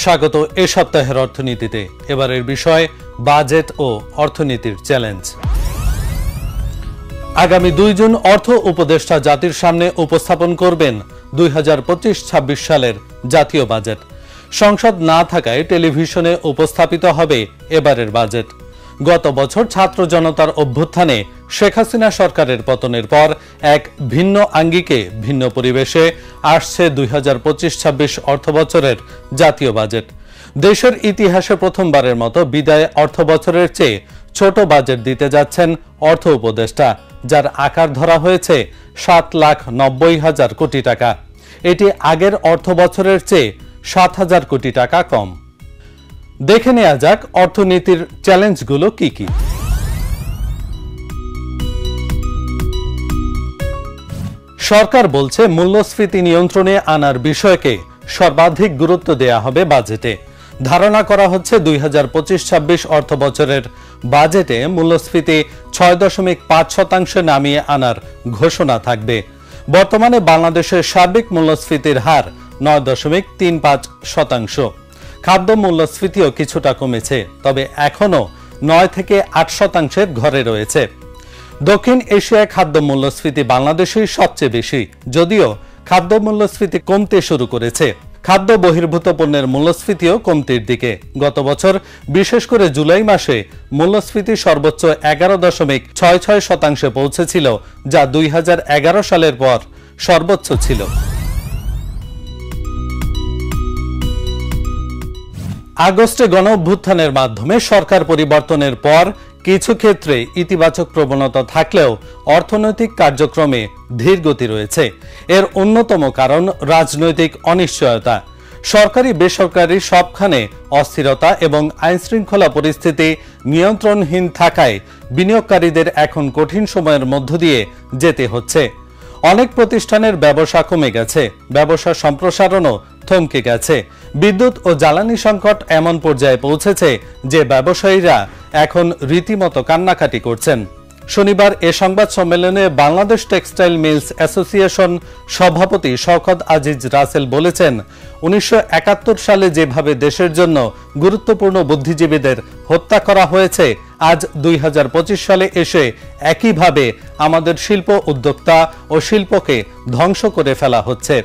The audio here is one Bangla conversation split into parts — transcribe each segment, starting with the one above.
স্বাগত এ সপ্তাহের অর্থনীতিতে। এবারের বিষয় বাজেট ও অর্থনীতির চ্যালেঞ্জ। আগামী 2 জুন অর্থ উপদেষ্টা জাতির সামনে উপস্থাপন করবেন 2025-26 সালের জাতীয় বাজেট। সংসদ না থাকায় টেলিভিশনে উপস্থাপিত হবে এবারের বাজেট। গত বছর ছাত্র জনতার অভ্যুত্থানে শেখ হাসিনা সরকারের পতনের পর এক ভিন্ন আঙ্গিকে ভিন্ন পরিবেশে আসছে 2025-26 অর্থবছরের জাতীয় বাজেট। দেশের ইতিহাসে প্রথমবারের মতো বিদায় অর্থবছরের চেয়ে ছোট বাজেট দিতে যাচ্ছেন অর্থ উপদেষ্টা, যার আকার ধরা হয়েছে 7,90,000 কোটি টাকা। এটি আগের অর্থবছরের চেয়ে 7,000 কোটি টাকা কম। দেখে নেওয়া যাক অর্থনীতির চ্যালেঞ্জগুলো কি কি। সরকার বলছে মূল্যস্ফীতি নিয়ন্ত্রণে আনার বিষয়কে সর্বাধিক গুরুত্ব দেয়া হবে বাজেটে। ধারণা করা হচ্ছে 2025-26 অর্থবছরের বাজেটে মূল্যস্ফীতি 6.5% নামিয়ে আনার ঘোষণা থাকবে। বর্তমানে বাংলাদেশের সার্বিক মূল্যস্ফীতির হার 9.35%। খাদ্য মূল্যস্ফীতিও কিছুটা কমেছে, তবে এখনও 9 থেকে 8% ঘরে রয়েছে। দক্ষিণ এশিয়ায় খাদ্য মূল্যস্ফীতি বাংলাদেশেই সবচেয়ে বেশি, যদিও খাদ্য মূল্যস্ফীতি কমতে শুরু করেছে। খাদ্য বহির্ভূত পণ্যের মূল্যস্ফীতিও কমতির দিকে। গত বছর বিশেষ করে জুলাই মাসে মূল্যস্ফীতি সর্বোচ্চ 11.66% পৌঁছেছিল, যা 2011 সালের পর সর্বোচ্চ ছিল। আগস্টে গণঅভ্যুত্থানের মাধ্যমে সরকার পরিবর্তনের পর কিছু ক্ষেত্রে ইতিবাচক প্রবণতা থাকলেও অর্থনৈতিক কার্যক্রমে ধীরগতি রয়েছে। এর অন্যতম কারণ রাজনৈতিক অনিশ্চয়তা। সরকারি বেসরকারি সবখানে অস্থিরতা এবং আইনশৃঙ্খলা পরিস্থিতি নিয়ন্ত্রণহীন থাকায় বিনিয়োগকারীদের এখন কঠিন সময়ের মধ্য দিয়ে যেতে হচ্ছে। অনেক প্রতিষ্ঠানের ব্যবসা কমে গেছে, ব্যবসা সম্প্রসারণও থমকে গেছে। বিদ্যুৎ ও জ্বালানি সংকট এমন পর্যায়ে পৌঁছেছে যে ব্যবসায়ীরা এখন রীতিমতো কান্নাকাটি করছেন। শনিবার এ সংবাদ সম্মেলনে বাংলাদেশ টেক্সটাইল মিলস অ্যাসোসিয়েশন সভাপতি শওকত আজিজ রাসেল বলেছেন, 1971 সালে যেভাবে দেশের জন্য গুরুত্বপূর্ণ বুদ্ধিজীবীদের হত্যা করা হয়েছে, আজ 2025 সালে এসে একইভাবে আমাদের শিল্প উদ্যোক্তা ও শিল্পকে ধ্বংস করে ফেলা হচ্ছে।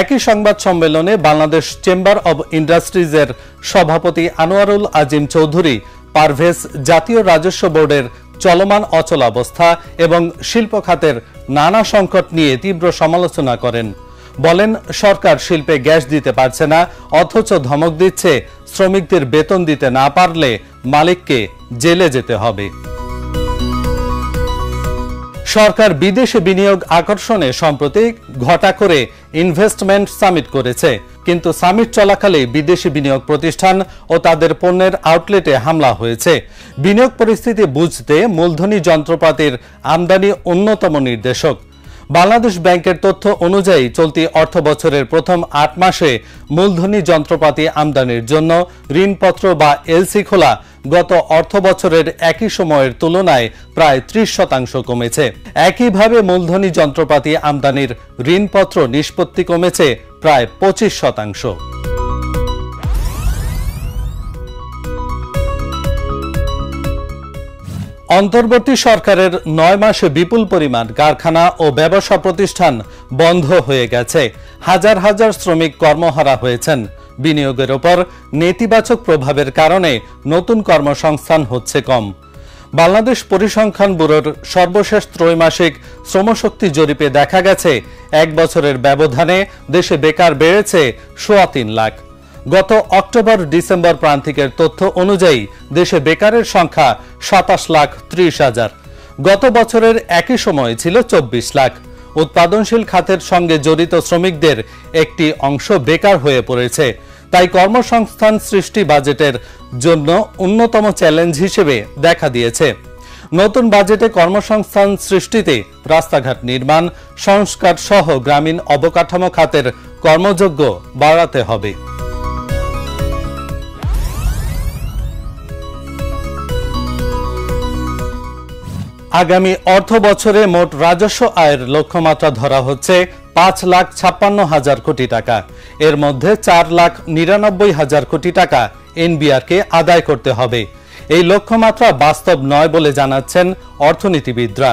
একই সংবাদ সম্মেলনে বাংলাদেশ চেম্বার অব ইন্ডাস্ট্রিজের সভাপতি আনোয়ারুল আজিম চৌধুরী পারভেজ জাতীয় রাজস্ব বোর্ডের চলমান অচলাবস্থা এবং শিল্প খাতের নানা সংকট নিয়ে তীব্র সমালোচনা করেন। বলেন, সরকার শিল্পে গ্যাস দিতে পারছে না, অথচ ধমক দিচ্ছে শ্রমিকদের বেতন দিতে না পারলে মালিককে জেলে যেতে হবে। সরকার বিদেশে বিনিয়োগ আকর্ষণে সম্প্রতি ঘটা করে ইনভেস্টমেন্ট সামিট করেছে, কিন্তু সামিট চলাকালে বিদেশি বিনিয়োগ প্রতিষ্ঠান ও তাদের পণ্যের আউটলেটে হামলা হয়েছে। বিনিয়োগ পরিস্থিতি বুঝতে মূলধনী যন্ত্রপাতির আমদানি অন্যতম নির্দেশক। বাংলাদেশ ব্যাংকের তথ্য অনুযায়ী চলতি অর্থ বছরের প্রথম 8 মাসে মূলধনী যন্ত্রপাতি আমদানির জন্য ঋণপত্র বা এলসি খোলা গত অর্থ বছরের একই সময়ের তুলনায় প্রায় 30% কমেছে। একইভাবে মূলধনী যন্ত্রপাতি আমদানির ঋণপত্র নিষ্পত্তি কমেছে প্রায় 25%। অন্তর্বর্তী সরকারের 9 মাসে বিপুল পরিমাণ কারখানা ও ব্যবসা প্রতিষ্ঠান বন্ধ হয়ে গেছে। হাজার হাজার শ্রমিক কর্মহারা হয়েছেন। বিনিয়োগের ওপর নেতিবাচক প্রভাবের কারণে নতুন কর্মসংস্থান হচ্ছে কম। বাংলাদেশ পরিসংখ্যান ব্যুরোর সর্বশেষ ত্রৈমাসিক শ্রমশক্তি জরিপে দেখা গেছে, 1 বছরের ব্যবধানে দেশে বেকার বেড়েছে 3.25 লাখ। গত অক্টোবর-ডিসেম্বর প্রান্তিকের তথ্য অনুযায়ী দেশে বেকারের সংখ্যা 27,30,000। গত বছরের একই সময় ছিল 24 লাখ। উৎপাদনশীল খাতের সঙ্গে জড়িত শ্রমিকদের একটি অংশ বেকার হয়ে পড়েছে। তাই কর্মসংস্থান সৃষ্টি বাজেটের জন্য অন্যতম চ্যালেঞ্জ হিসেবে দেখা দিয়েছে। নতুন বাজেটে কর্মসংস্থান সৃষ্টিতে রাস্তাঘাট নির্মাণ, সংস্কার সহ গ্রামীণ অবকাঠামো খাতের কর্মযোগ্য বাড়াতে হবে। আগামী অর্থ বছরে মোট রাজস্ব আয়ের লক্ষ্যমাত্রা ধরা হচ্ছে 5,56,000 কোটি টাকা। এর মধ্যে 4,99,000 কোটি টাকা এনবিআরকে আদায় করতে হবে। এই লক্ষ্যমাত্রা বাস্তব নয় বলে জানাচ্ছেন অর্থনীতিবিদরা।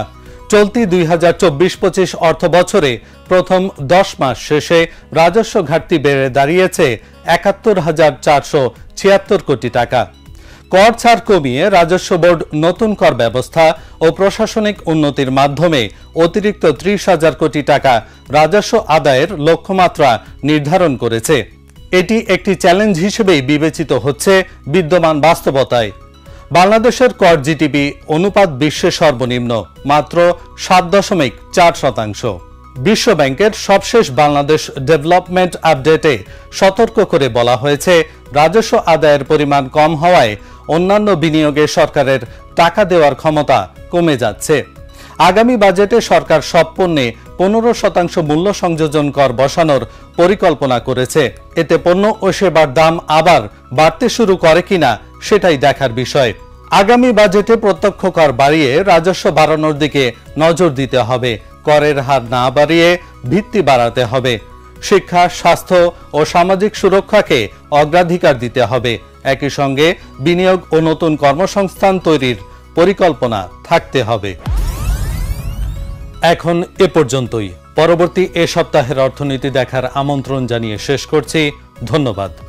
চলতি 2024-25 অর্থ বছরে প্রথম 10 মাস শেষে রাজস্ব ঘাটতি বেড়ে দাঁড়িয়েছে 71,476 কোটি টাকা। কর ছাড় কমিয়ে রাজস্ব বোর্ড নতুন কর ব্যবস্থা ও প্রশাসনিক উন্নতির মাধ্যমে অতিরিক্ত 30,000 কোটি টাকা রাজস্ব আদায়ের লক্ষ্যমাত্রা নির্ধারণ করেছে। এটি একটি চ্যালেঞ্জ হিসেবেই বিবেচিত হচ্ছে বিদ্যমান বাস্তবতায়। বাংলাদেশের কর জিডিপি অনুপাত বিশ্বে সর্বনিম্ন, মাত্র 7.4%। বিশ্বব্যাংকের সবশেষ বাংলাদেশ ডেভেলপমেন্ট আপডেটে সতর্ক করে বলা হয়েছে, রাজস্ব আদায়ের পরিমাণ কম হওয়ায় অন্যান্য বিনিয়োগে সরকারের টাকা দেওয়ার ক্ষমতা কমে যাচ্ছে। আগামী বাজেটে সরকার সব পণ্যে 15% মূল্য সংযোজন কর বসানোর পরিকল্পনা করেছে। এতে পণ্য ও সেবার দাম আবার বাড়তে শুরু করে কিনা সেটাই দেখার বিষয়। আগামী বাজেটে প্রত্যক্ষ কর বাড়িয়ে রাজস্ব বাড়ানোর দিকে নজর দিতে হবে। করের হার না বাড়িয়ে ভিত্তি বাড়াতে হবে। শিক্ষা, স্বাস্থ্য ও সামাজিক সুরক্ষাকে অগ্রাধিকার দিতে হবে। একই সঙ্গে বিনিয়োগ ও নতুন কর্মসংস্থান তৈরির পরিকল্পনা থাকতে হবে। এখন এ পর্যন্তই। পরবর্তী এ সপ্তাহের অর্থনীতি দেখার আমন্ত্রণ জানিয়ে শেষ করছি। ধন্যবাদ।